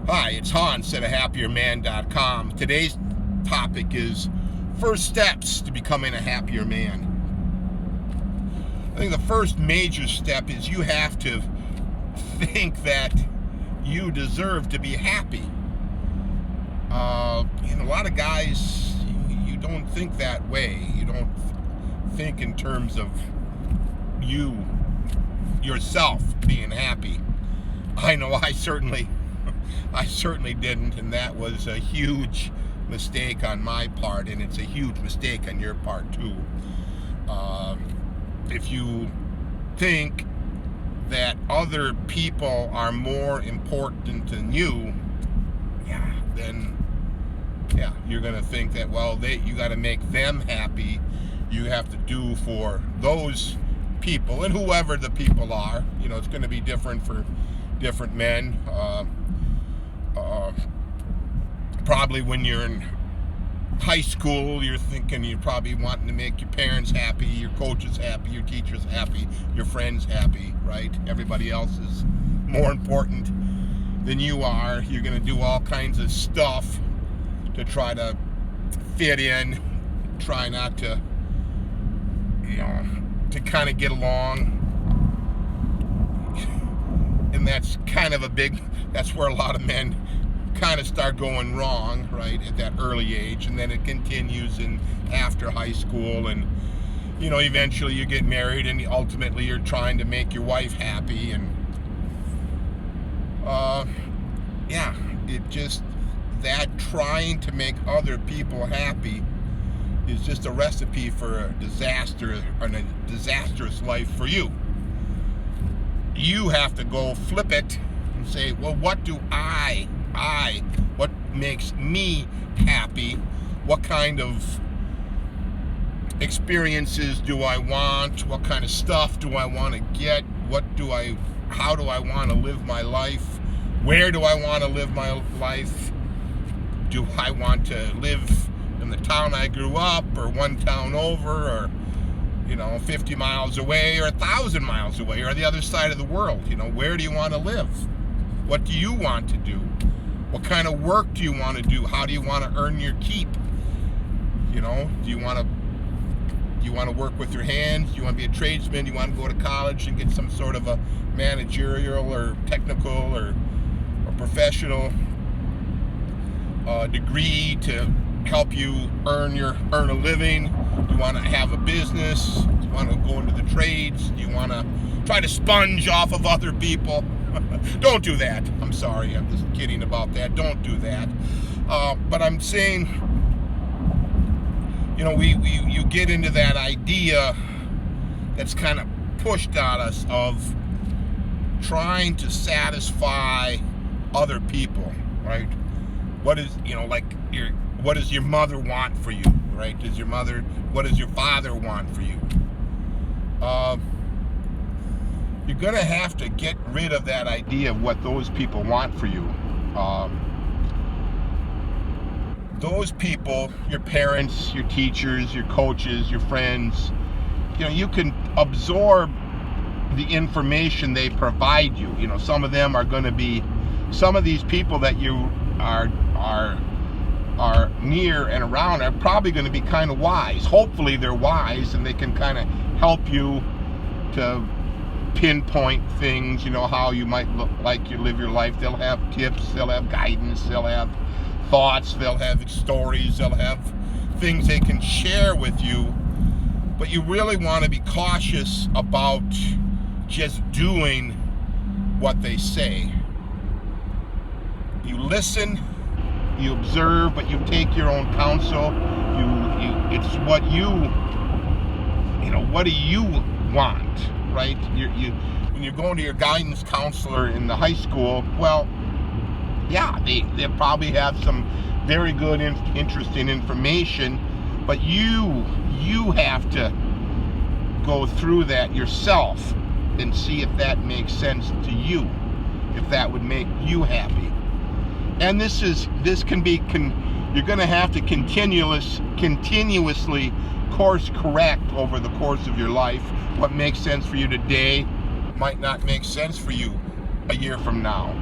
Hi, it's Hans at ahappierman.com. Today's topic is first steps to becoming a happier man. I think the first major step is you have to think that you deserve to be happy. A lot of guys, you don't think that way. You don't think in terms of yourself being happy. I know I certainly didn't, and that was a huge mistake on my part, and it's a huge mistake on your part too. If you think that other people are more important than you, then you're going to think that, you got to make them happy. You have to do for those people, and whoever the people are. It's going to be different for different men. Probably when you're in high school, you're probably wanting to make your parents happy, your coaches happy, your teachers happy, your friends happy, right? Everybody else is more important than you are. You're going to do all kinds of stuff to try to fit in, try not to, to kind of get along. And that's that's where a lot of men kind of start going wrong, right, at that early age, and then it continues in after high school, and eventually you get married, and ultimately you're trying to make your wife happy, and that trying to make other people happy is just a recipe for a disaster and a disastrous life for you. You have to go flip it and say, well, what makes me happy? What kind of experiences do I want? What kind of stuff do I want to get? How do I want to live my life? Where do I want to live my life? Do I want to live in the town I grew up, or one town over, or 50 miles away, or 1,000 miles away, or the other side of the world? Where do you want to live? What do you want to do? What kind of work do you want to do? How do you want to earn your keep? Do you want to work with your hands? Do you want to be a tradesman? Do you want to go to college and get some sort of a managerial or technical or professional degree to help you earn a living? Do you want to have a business? Do you want to go into the trades? Do you want to try to sponge off of other people? Don't do that. I'm sorry. I'm just kidding about that. Don't do that. But I'm saying, you get into that idea that's kind of pushed on us of trying to satisfy other people, right? What does your mother want for you, right? What does your father want for you? You're going to have to get rid of that idea of what those people want for you. Those people, your parents, your teachers, your coaches, your friends, you can absorb the information they provide you. Some of them are going to be, some of these people that you are near and around are probably going to be kind of wise. Hopefully they're wise, and they can kind of help you to pinpoint things, how you might look like you live your life. They'll have tips, they'll have guidance, they'll have thoughts, they'll have stories, they'll have things they can share with you. But you really want to be cautious about just doing what they say. You listen, you observe, but you take your own counsel. It's what what do you want, right? When you're going to your guidance counselor in the high school, they probably have some very good, interesting information, but you have to go through that yourself and see if that makes sense to you, if that would make you happy. And you're going to have to continuously course correct over the course of your life. What makes sense for you today might not make sense for you a year from now.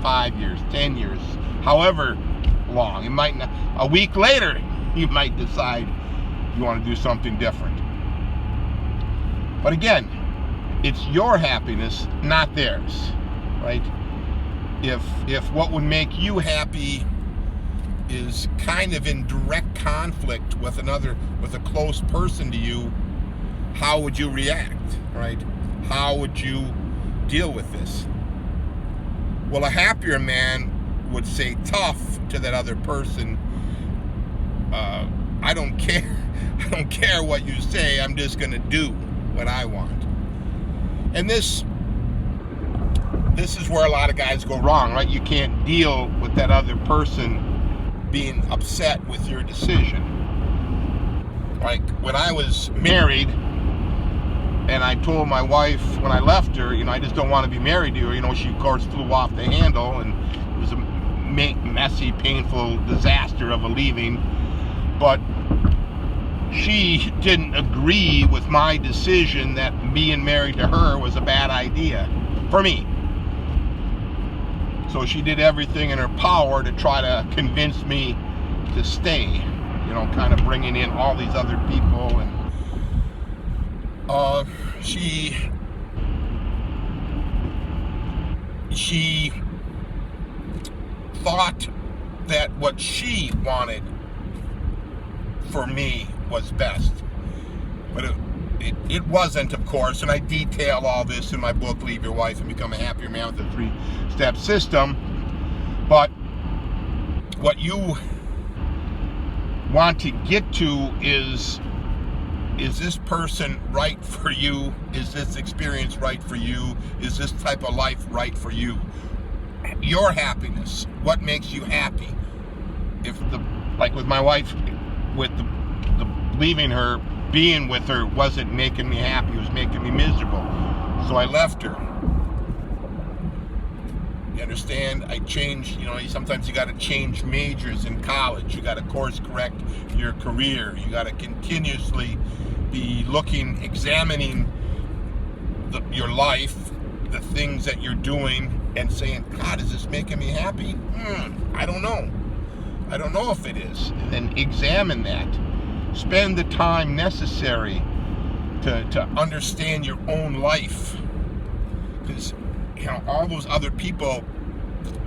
5 years, 10 years, however long. It might not, a week later, you might decide you want to do something different. But again, it's your happiness, not theirs, right? If what would make you happy is kind of in direct conflict with a close person to you, how would you react, right? How would you deal with this? Well, a happier man would say tough to that other person, I don't care what you say, I'm just going to do what I want. And this is where a lot of guys go wrong, right? You can't deal with that other person being upset with your decision. Like when I was married and I told my wife when I left her, I just don't want to be married to her, she of course flew off the handle, and it was a messy, painful disaster of a leaving. But she didn't agree with my decision that being married to her was a bad idea for me. So she did everything in her power to try to convince me to stay, kind of bringing in all these other people. And she thought that what she wanted for me was best, but it wasn't, of course, and I detail all this in my book, Leave Your Wife and Become a Happier Man with a 3-step system. But what you want to get to is this person right for you? Is this experience right for you? Is this type of life right for you? Your happiness, what makes you happy? Like with my wife, with the leaving her, being with her wasn't making me happy, it was making me miserable. So I left her. You understand? I changed, sometimes you got to change majors in college. You got to course correct your career. You got to continuously be examining your life, the things that you're doing, and saying, God, is this making me happy? I don't know. I don't know if it is. And then examine that. Spend the time necessary to understand your own life. Because, all those other people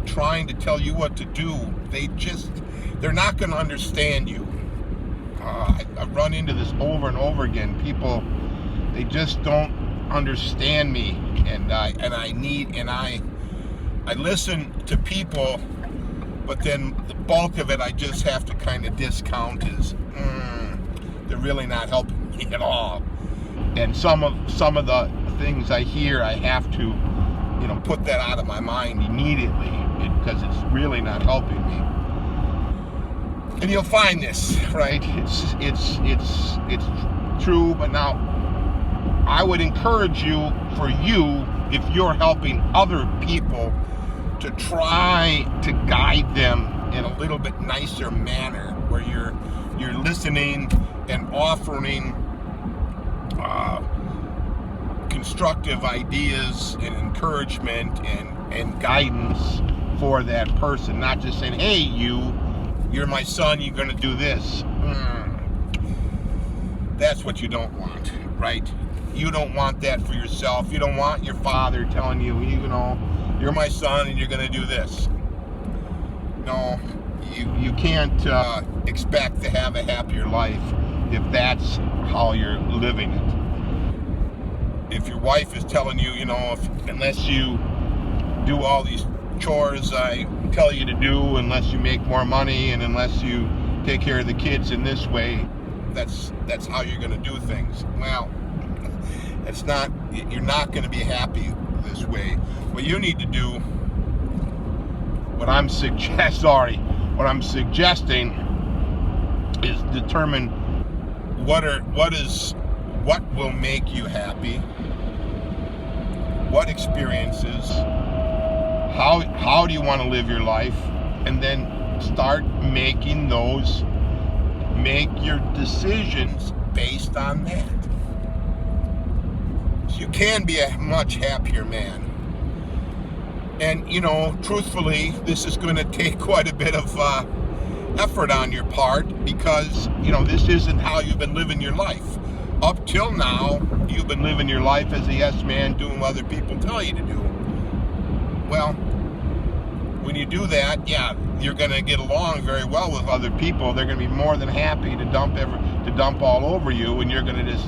trying to tell you what to do, they're not going to understand you. I run into this over and over again. People, they just don't understand me. And I listen to people, but then the bulk of it I just have to kind of discount as they're really not helping me at all. And some of the things I hear, I have to put that out of my mind immediately because it's really not helping me. And you'll find this, right? It's true. But now I would encourage you, if you're helping other people, to try to guide them in a little bit nicer manner, where you're listening and offering constructive ideas and encouragement and guidance for that person, not just saying, hey, you're my son, you're going to do this. That's what you don't want, right? You don't want that for yourself. You don't want your father telling you, you're my son and you're going to do this. No, you can't expect to have a happier life if that's how you're living it. If your wife is telling you, unless you do all these chores I tell you to do, unless you make more money, and unless you take care of the kids in this way, that's how you're going to do things. Well, you're not going to be happy this way. What you need to do, what I'm suggesting is determine what will make you happy, what experiences, how do you want to live your life, and then start make your decisions based on that. So you can be a much happier man. And, truthfully, this is going to take quite a bit of effort on your part because, this isn't how you've been living your life. Up till now, you've been living your life as a yes man, doing what other people tell you to do. Well, when you do that, yeah, you're going to get along very well with other people. They're going to be more than happy to dump all over you, and you're going to just,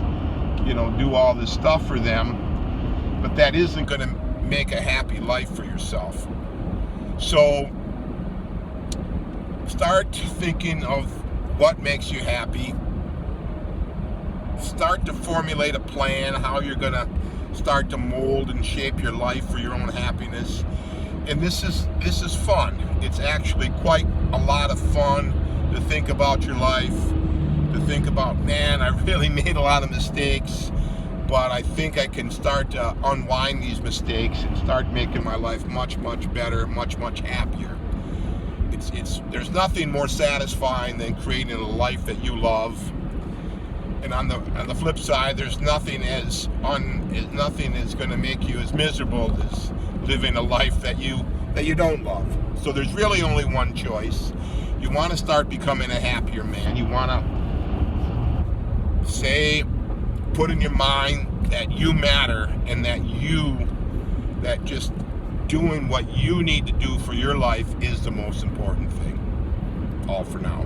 do all this stuff for them. But that isn't going to make a happy life for yourself. So start thinking of what makes you happy. Start to formulate a plan how you're going to start to mold and shape your life for your own happiness. And this is fun. It's actually quite a lot of fun to think about your life, to think about, man, I really made a lot of mistakes, but I think I can start to unwind these mistakes and start making my life much, much better, much, much happier. There's nothing more satisfying than creating a life that you love. And on the flip side, there's nothing is going to make you as miserable as living a life that you don't love. So there's really only one choice. You want to start becoming a happier man. You want to put in your mind that you matter and that just doing what you need to do for your life is the most important thing. All for now.